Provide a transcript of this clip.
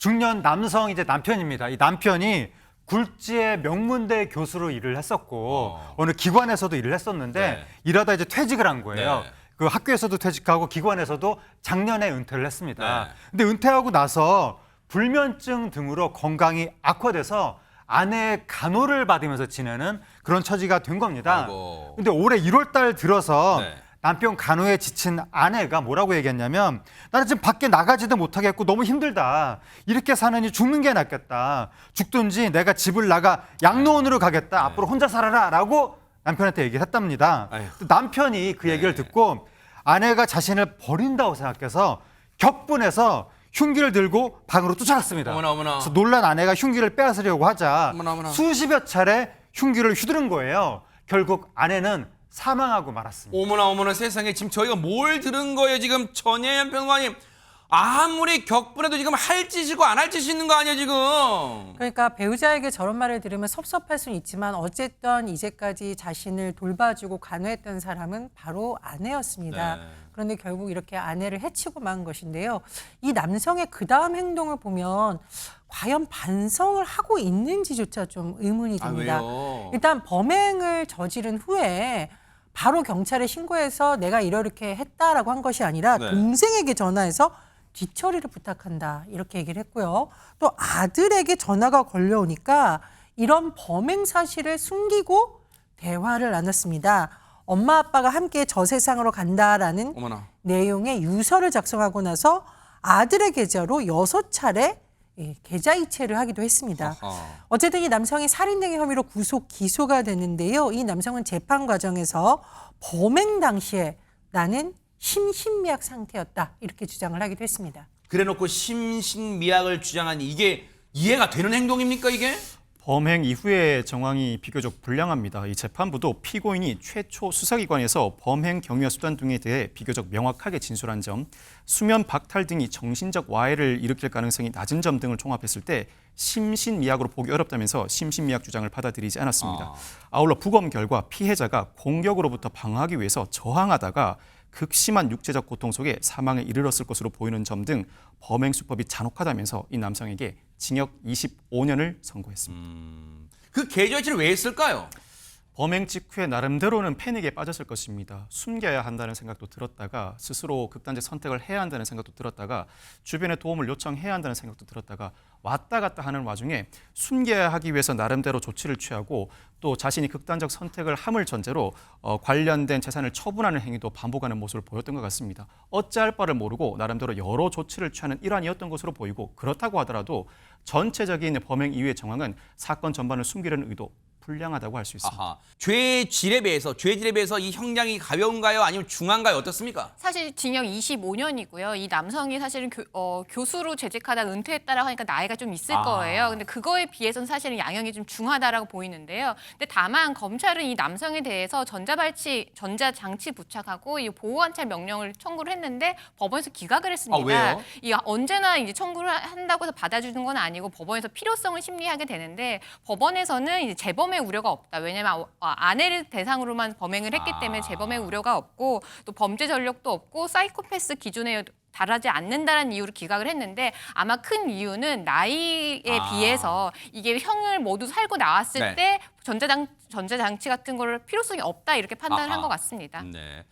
중년 남성 이제 남편입니다. 이 남편이 굴지의 명문대 교수로 일을 했었고 어느 기관에서도 일을 했었는데 네. 일하다 이제 퇴직을 한 거예요. 네. 그 학교에서도 퇴직하고 기관에서도 작년에 은퇴를 했습니다. 네. 근데 은퇴하고 나서 불면증 등으로 건강이 악화돼서 아내의 간호를 받으면서 지내는 그런 처지가 된 겁니다. 아이고. 근데 올해 1월 달 들어서 네. 남편 간호에 지친 아내가 뭐라고 얘기했냐면 나는 지금 밖에 나가지도 못하겠고 너무 힘들다. 이렇게 사느니 죽는 게 낫겠다. 죽든지 내가 집을 나가 양로원으로 가겠다. 앞으로 혼자 살아라 라고 남편한테 얘기를 했답니다. 아이고. 남편이 그 얘기를 듣고 아내가 자신을 버린다고 생각해서 격분해서 흉기를 들고 방으로 쫓아갔습니다. 어머나, 어머나. 그래서 놀란 아내가 흉기를 빼앗으려고 하자 어머나, 어머나. 수십여 차례 흉기를 휘두른 거예요. 결국 아내는 사망하고 말았습니다. 어머나 세상에 지금 저희가 뭘 들은 거예요 지금 전예현 평론가님. 아무리 격분해도 지금 할 짓이고 안 할 짓이 있는 거 아니에요 지금. 그러니까 배우자에게 저런 말을 들으면 섭섭할 수는 있지만 어쨌든 이제까지 자신을 돌봐주고 간호했던 사람은 바로 아내였습니다. 네. 그런데 결국 이렇게 아내를 해치고 만 것인데요. 이 남성의 그 다음 행동을 보면 과연 반성을 하고 있는지조차 좀 의문이 듭니다. 왜요? 일단 범행을 저지른 후에 바로 경찰에 신고해서 내가 이렇게 했다라고 한 것이 아니라 네. 동생에게 전화해서 뒤처리를 부탁한다 이렇게 얘기를 했고요. 또 아들에게 전화가 걸려오니까 이런 범행 사실을 숨기고 대화를 나눴습니다. 엄마 아빠가 함께 저 세상으로 간다라는 어머나. 내용의 유서를 작성하고 나서 아들의 계좌로 6차례 계좌 이체를 하기도 했습니다. 아하. 어쨌든 이 남성이 살인 등의 혐의로 구속 기소가 됐는데요. 이 남성은 재판 과정에서 범행 당시에 나는 심신미약 상태였다 이렇게 주장을 하기도 했습니다. 그래놓고 심신미약을 주장하니 이게 이해가 되는 행동입니까 이게? 범행 이후의 정황이 비교적 불량합니다. 이 재판부도 피고인이 최초 수사기관에서 범행 경위와 수단 등에 대해 비교적 명확하게 진술한 점, 수면 박탈 등이 정신적 와해를 일으킬 가능성이 낮은 점 등을 종합했을 때 심신미약으로 보기 어렵다면서 심신미약 주장을 받아들이지 않았습니다. 아울러 부검 결과 피해자가 공격으로부터 방어하기 위해서 저항하다가 극심한 육체적 고통 속에 사망에 이르렀을 것으로 보이는 점 등 범행 수법이 잔혹하다면서 이 남성에게 징역 25년을 선고했습니다. 그 계좌 이체를 왜 했을까요? 범행 직후에 나름대로는 패닉에 빠졌을 것입니다. 숨겨야 한다는 생각도 들었다가 스스로 극단적 선택을 해야 한다는 생각도 들었다가 주변에 도움을 요청해야 한다는 생각도 들었다가 왔다 갔다 하는 와중에 숨겨야 하기 위해서 나름대로 조치를 취하고 또 자신이 극단적 선택을 함을 전제로 관련된 재산을 처분하는 행위도 반복하는 모습을 보였던 것 같습니다. 어찌할 바를 모르고 나름대로 여러 조치를 취하는 일환이었던 것으로 보이고 그렇다고 하더라도 전체적인 범행 이후의 정황은 사건 전반을 숨기려는 의도 불량하다고 할 수 있습니다. 아하. 죄질에 비해서 이 형량이 가벼운가요? 아니면 중한가요? 어떻습니까? 사실 징역 25년이고요. 이 남성이 사실은 교수로 재직하다 은퇴했다라고 하니까 나이가 좀 있을 거예요. 근데 그거에 비해서는 사실은 양형이 좀 중하다라고 보이는데요. 근데 다만 검찰은 이 남성에 대해서 전자장치 부착하고 이 보호관찰 명령을 청구를 했는데 법원에서 기각을 했습니다. 왜요? 이 언제나 이제 청구를 한다고 해서 받아주는 건 아니고 법원에서 필요성을 심리하게 되는데 법원에서는 이제 재범의 우려가 없다. 왜냐하면 아내를 대상으로만 범행을 했기 때문에 재범의 우려가 없고 또 범죄 전력도 없고 사이코패스 기준에 달하지 않는다는 이유로 기각을 했는데 아마 큰 이유는 나이에 비해서 이게 형을 모두 살고 나왔을 네. 때 전자장치 같은 거를 필요성이 없다 이렇게 판단을 아하. 한 것 같습니다. 네.